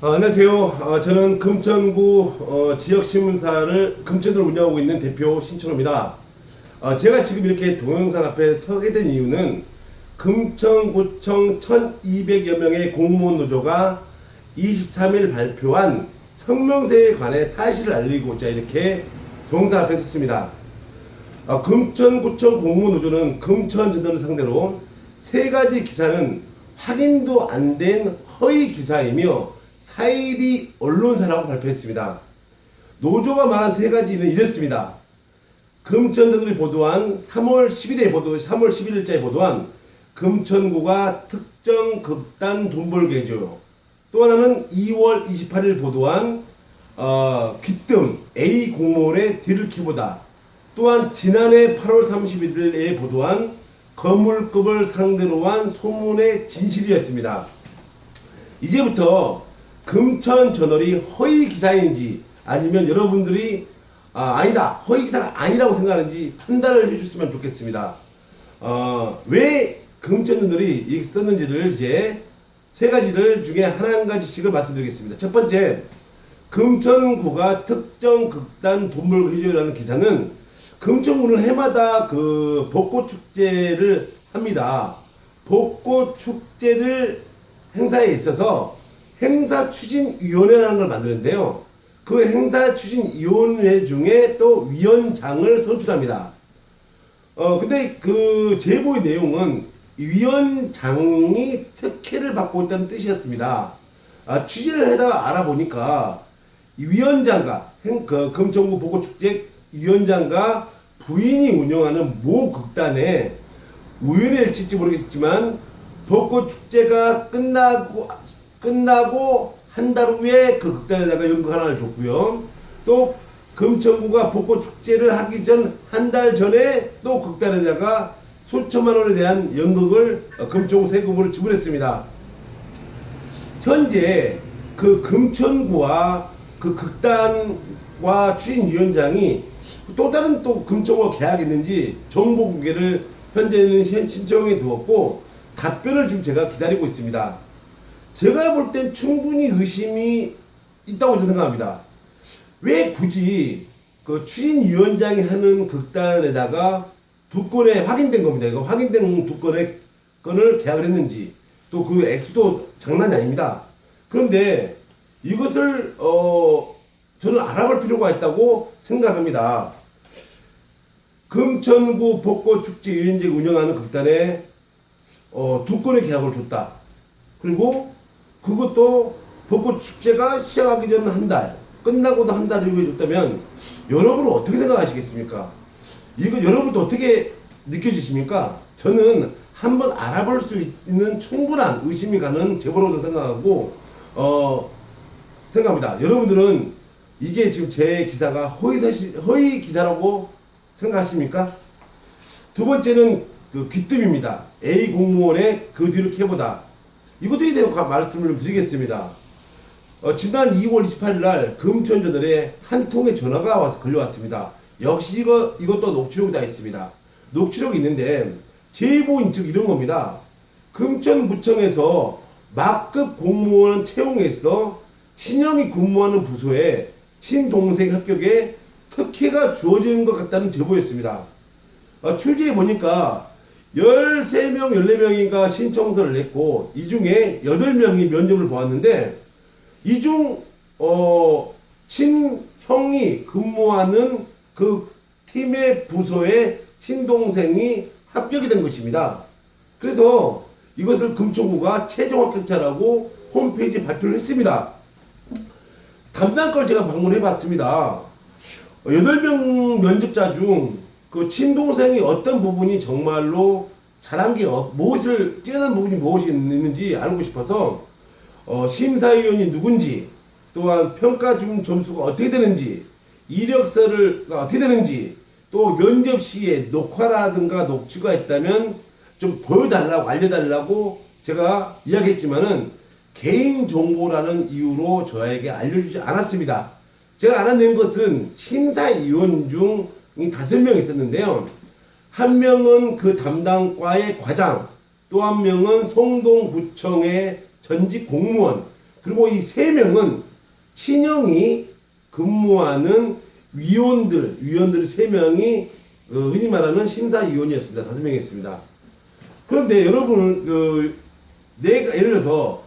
안녕하세요. 저는 금천구 지역신문사를 금천을 운영하고 있는 대표 신천호입니다. 제가 지금 이렇게 동영상 앞에 서게 된 이유는 금천구청 1200여 명의 공무원 노조가 23일 발표한 성명서에 관해 사실을 알리고자 이렇게 동영상 앞에 섰습니다. 금천구청 공무원 노조는 금천전원을 상대로 세 가지 기사는 확인도 안 된 허위 기사이며 사이비 언론사라고 발표했습니다. 노조가 말한 세 가지는 이랬습니다. 금천전원이 보도한 3월 11일자에 보도한 금천구가 특정 극단 돈벌기 해줘요. 또 하나는 2월 28일 보도한 귀뜸 A 공무원의 뒤를 캐보다. 또한 지난해 8월 31일에 보도한 거물급을 상대로 한 소문의 진실이었습니다. 이제부터 금천저널이 허위 기사인지 아니면 여러분들이 아니다 허위 기사가 아니라고 생각하는지 판단을 해주셨으면 좋겠습니다. 왜 금천저널이 썼는지를 이제 세 가지를 중에 한 가지씩을 말씀드리겠습니다. 첫 번째, 금천구가 특정 극단 돈벌기 해줘라는 기사는 금천구는 해마다 그 벚꽃 축제를 합니다. 벚꽃 축제를 행사에 있어서 행사추진위원회라는 걸 만드는데요. 그 행사추진위원회 중에 또 위원장을 선출합니다. 근데 그 제보의 내용은 위원장이 특혜를 받고 있다는 뜻이었습니다. 취재를 하다가 알아보니까 위원장과 금천구 벚꽃축제 위원장과 부인이 운영하는 모 극단에 우연일지 모르겠지만 벚꽃 축제가 끝나고 한 달 후에 그 극단에다가 연극 하나를 줬고요. 또 금천구가 벚꽃 축제를 하기 전 한 달 전에 또 극단에다가 수천만 원에 대한 연극을 금천구 세금으로 지불했습니다. 현재 그 금천구와 그 극단과 추진위원장이 또 다른 또 금천구와 계약이 있는지 정보 공개를 현재는 신청해 두었고 답변을 지금 제가 기다리고 있습니다. 제가 볼 땐 충분히 의심이 있다고 생각합니다. 왜 굳이 그 추진위원장이 하는 극단에다가 두 건에 확인된 겁니다. 이거 확인된 두 건을 계약을 했는지 또 그 액수도 장난이 아닙니다. 그런데 이것을 저는 알아볼 필요가 있다고 생각합니다. 금천구 벚꽃축제위원장이 운영하는 극단에 두 건의 계약을 줬다. 그리고 그것도 벚꽃축제가 시작하기 전 한 달, 끝나고도 한 달 후에 줬다면 여러분은 어떻게 생각하시겠습니까? 이거 여러분도 어떻게 느껴지십니까? 저는 한번 알아볼 수 있는 충분한 의심이 가는 제보라고 생각하고 생각합니다. 여러분들은 이게 지금 제 기사가 허위 기사라고 생각하십니까? 두 번째는 그 귀뜸입니다. A 공무원의 그 뒤를 캐보다. 이것에 대해서 말씀을 좀 드리겠습니다. 지난 2월 28일 날 금천저널에 한 통의 전화가 와서 걸려왔습니다. 역시 이것도 녹취록이 다 있습니다. 녹취록이 있는데 제보인 즉 이런 겁니다. 금천구청에서 막급 공무원 채용해서 친형이 근무하는 부서에 친동생 합격에 특혜가 주어지는 것 같다는 제보였습니다. 출제해 보니까 13명, 14명인가 신청서를 냈고 이 중에 8명이 면접을 보았는데 이 중 친형이 근무하는 그 팀의 부서에 친동생이 합격이 된 것입니다. 그래서 이것을 금천구가 최종 합격자라고 홈페이지에 발표를 했습니다. 담당과를 제가 방문해 봤습니다. 8명 면접자 중 그 친동생이 어떤 부분이 정말로 잘한 게 무엇을 뛰어난 부분이 무엇이 있는지 알고 싶어서 심사위원이 누군지 또한 평가 점수가 어떻게 되는지 이력서가 어떻게 되는지 또 면접 시에 녹화라든가 녹취가 있다면 좀 보여달라고 알려달라고 제가 이야기했지만은 개인정보라는 이유로 저에게 알려주지 않았습니다. 제가 알아낸 것은 심사위원 중 5명 있었는데요. 한 명은 그 담당과의 과장, 또 한 명은 송동구청의 전직 공무원, 그리고 이 3명은 친형이 근무하는 위원들 3명이 흔히 말하는 심사위원이었습니다. 5명이었습니다. 그런데 여러분은 내가 예를 들어서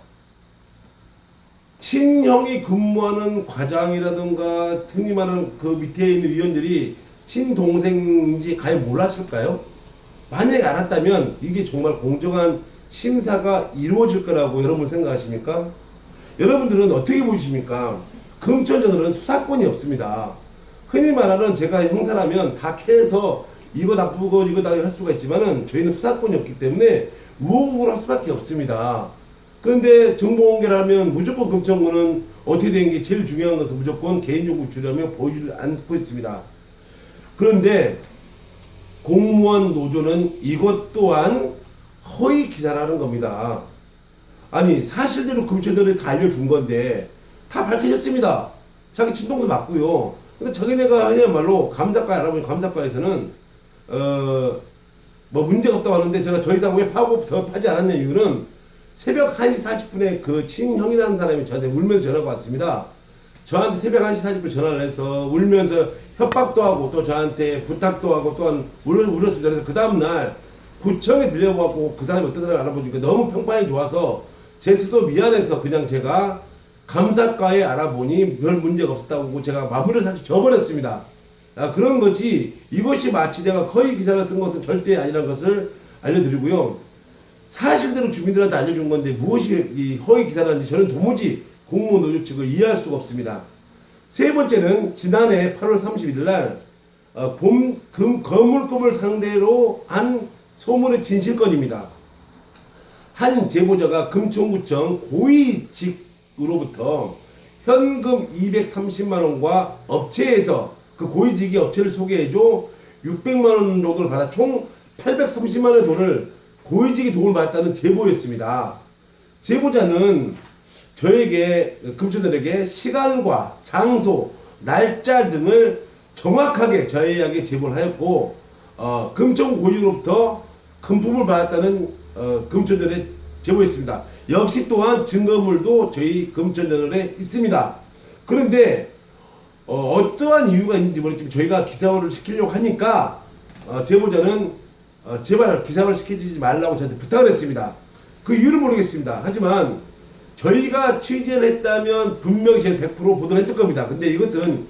친형이 근무하는 과장이라든가 흔히 말하는 그 밑에 있는 위원들이 친동생인지 과연 몰랐을까요? 만약에 알았다면 이게 정말 공정한 심사가 이루어질 거라고 여러분 생각하십니까? 여러분들은 어떻게 보십니까? 금천전은 수사권이 없습니다. 흔히 말하는 제가 형사라면 다 캐서 이거 나쁘고 이거 다 할 수가 있지만은 저희는 수사권이 없기 때문에 우호적으로 할 수밖에 없습니다. 그런데 정보공개라면 무조건 금천구는 어떻게 된 게 제일 중요한 것은 무조건 개인정보 주려면 보여주지 않고 있습니다. 그런데 공무원 노조는 이것 또한 허위 기사라는 겁니다. 아니 사실대로 금천들이 다 알려준 건데 다 밝혀졌습니다. 자기 친동도 맞고요. 근데 자기네가 그냥말로 감사과에 알아보니 감사과에서는 뭐 문제가 없다고 하는데 제가 저희 당 왜 파지 않았냐 이유는 새벽 1시 40분에 그 친형이라는 사람이 저한테 울면서 전화가 왔습니다. 저한테 새벽 1시 40분 전화를 해서 울면서 협박도 하고 또 저한테 부탁도 하고 또한 울었습니다. 그래서 그 다음날 구청에 들려보고 그 사람이 어떤 사람을 알아보니까 너무 평판이 좋아서 제 스스로 미안해서 그냥 제가 감사과에 알아보니 별 문제가 없었다고 제가 마무리를 사실 져버렸습니다. 그런 거지 이것이 마치 내가 허위 기사를 쓴 것은 절대 아니라는 것을 알려드리고요. 사실대로 주민들한테 알려준 건데 무엇이 이 허위 기사라는지 저는 도무지 공무원 노조 측을 이해할 수가 없습니다. 세 번째는 지난해 8월 31일 날 거물급을 상대로 한 소문의 진실건입니다. 한 제보자가 금천구청 고위직으로부터 현금 230만 원과 업체에서 그 고위직이 업체를 소개해줘 600만 원 정도를 받아 총 830만 원의 돈을 고위직이 도움을 받았다는 제보였습니다. 제보자는 저에게 금천들에게 시간과 장소, 날짜 등을 정확하게 저희에게 제보를 하였고 금천구 고위직으로부터 금품을 받았다는 금천전에 제보했습니다. 역시 또한 증거물도 저희 금천전에 있습니다. 그런데 어떠한 이유가 있는지 모르겠지만 저희가 기사화를 시키려고 하니까 제보자는 제발 기사화를 시키지 말라고 저한테 부탁을 했습니다. 그 이유를 모르겠습니다. 하지만 저희가 취재를 했다면 분명히 저는 100% 보도를 했을 겁니다. 근데 이것은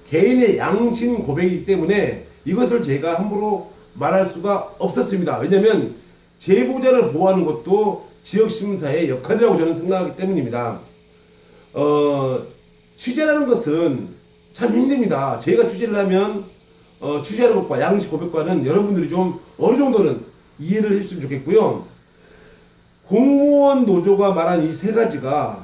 개인의 양심 고백이기 때문에 이것을 제가 함부로 말할 수가 없었습니다. 왜냐하면 제보자를 보호하는 것도 지역신문사의 역할이라고 저는 생각하기 때문입니다. 취재라는 것은 참 힘듭니다. 제가 취재를 하면 취재하는 것과 양심 고백과는 여러분들이 좀 어느 정도는 이해를 해주시면 좋겠고요. 공무원 노조가 말한 이 세 가지가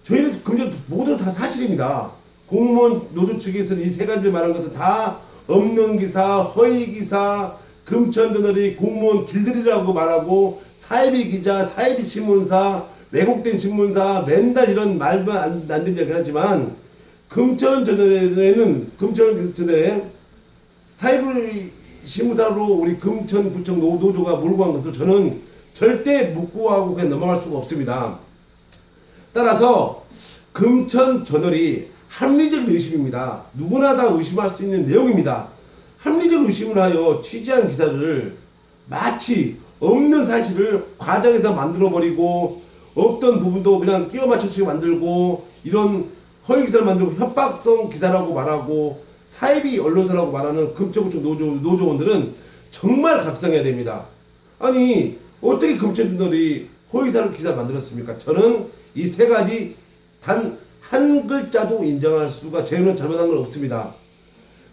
저희는 금전 모두 다 사실입니다. 공무원 노조 측에서는 이 세 가지를 말한 것은 다 없는 기사, 허위 기사, 금천저널이 공무원 길들이라고 말하고 사이비 기자, 사이비 신문사, 왜곡된 신문사 맨날 이런 말도 안 되는 얘기를 하지만 금천저널에는 금천저널에 사이비 신문사로 우리 금천구청 노조가 몰고 간 것을 저는 절대 묵고하고 그냥 넘어갈 수가 없습니다. 따라서 금천저널이 합리적 의심입니다. 누구나 다 의심할 수 있는 내용입니다. 합리적 의심을 하여 취재한 기사를 마치 없는 사실을 과장해서 만들어버리고 없던 부분도 그냥 끼워 맞춰서 만들고 이런 허위 기사를 만들고 협박성 기사라고 말하고 사이비 언론사라고 말하는 금천구청 노조원들은 정말 각성해야 됩니다. 아니 어떻게 금천저널이 허위사를 기사를 만들었습니까? 저는 이 세 가지 단 한 글자도 인정할 수가 저는 잘못한 건 없습니다.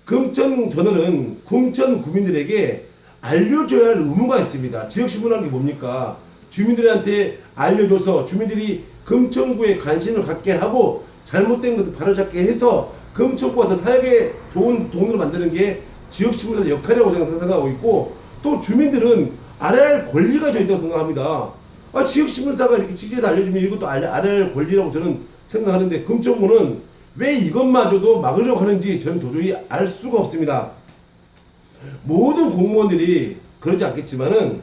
금천저널은 금천 구민들에게 알려줘야 할 의무가 있습니다. 지역신문이라는 게 뭡니까? 주민들한테 알려줘서 주민들이 금천구에 관심을 갖게 하고 잘못된 것을 바로잡게 해서 금천구가 더 살기 좋은 동네로 만드는 게 지역신문의 역할이라고 생각하고 있고 또 주민들은 알아야 할 권리가 저 있다고 생각합니다. 지역신문사가 이렇게 취재해서 알려주면 이것도 알아야 할 권리라고 저는 생각하는데 금천구는 왜 이것마저도 막으려고 하는지 저는 도저히 알 수가 없습니다. 모든 공무원들이 그러지 않겠지만은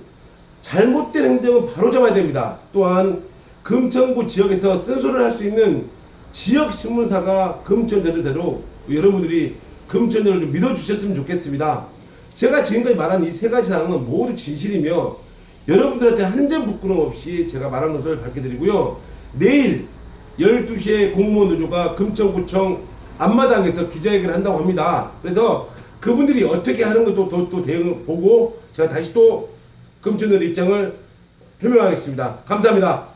잘못된 행정은 바로 잡아야 됩니다. 또한 금천구 지역에서 쓴소리를 할 수 있는 지역 신문사가 금천되는 대로 여러분들이 금천대를 좀 믿어주셨으면 좋겠습니다. 제가 지금까지 말한 이 세 가지 사항은 모두 진실이며 여러분들한테 한 점 부끄럼 없이 제가 말한 것을 밝혀드리고요. 내일 12시에 공무원 노조가 금천구청 앞마당에서 기자회견을 한다고 합니다. 그래서 그분들이 어떻게 하는 것도 또 대응 보고 제가 다시 또 금천대 입장을 표명하겠습니다. 감사합니다.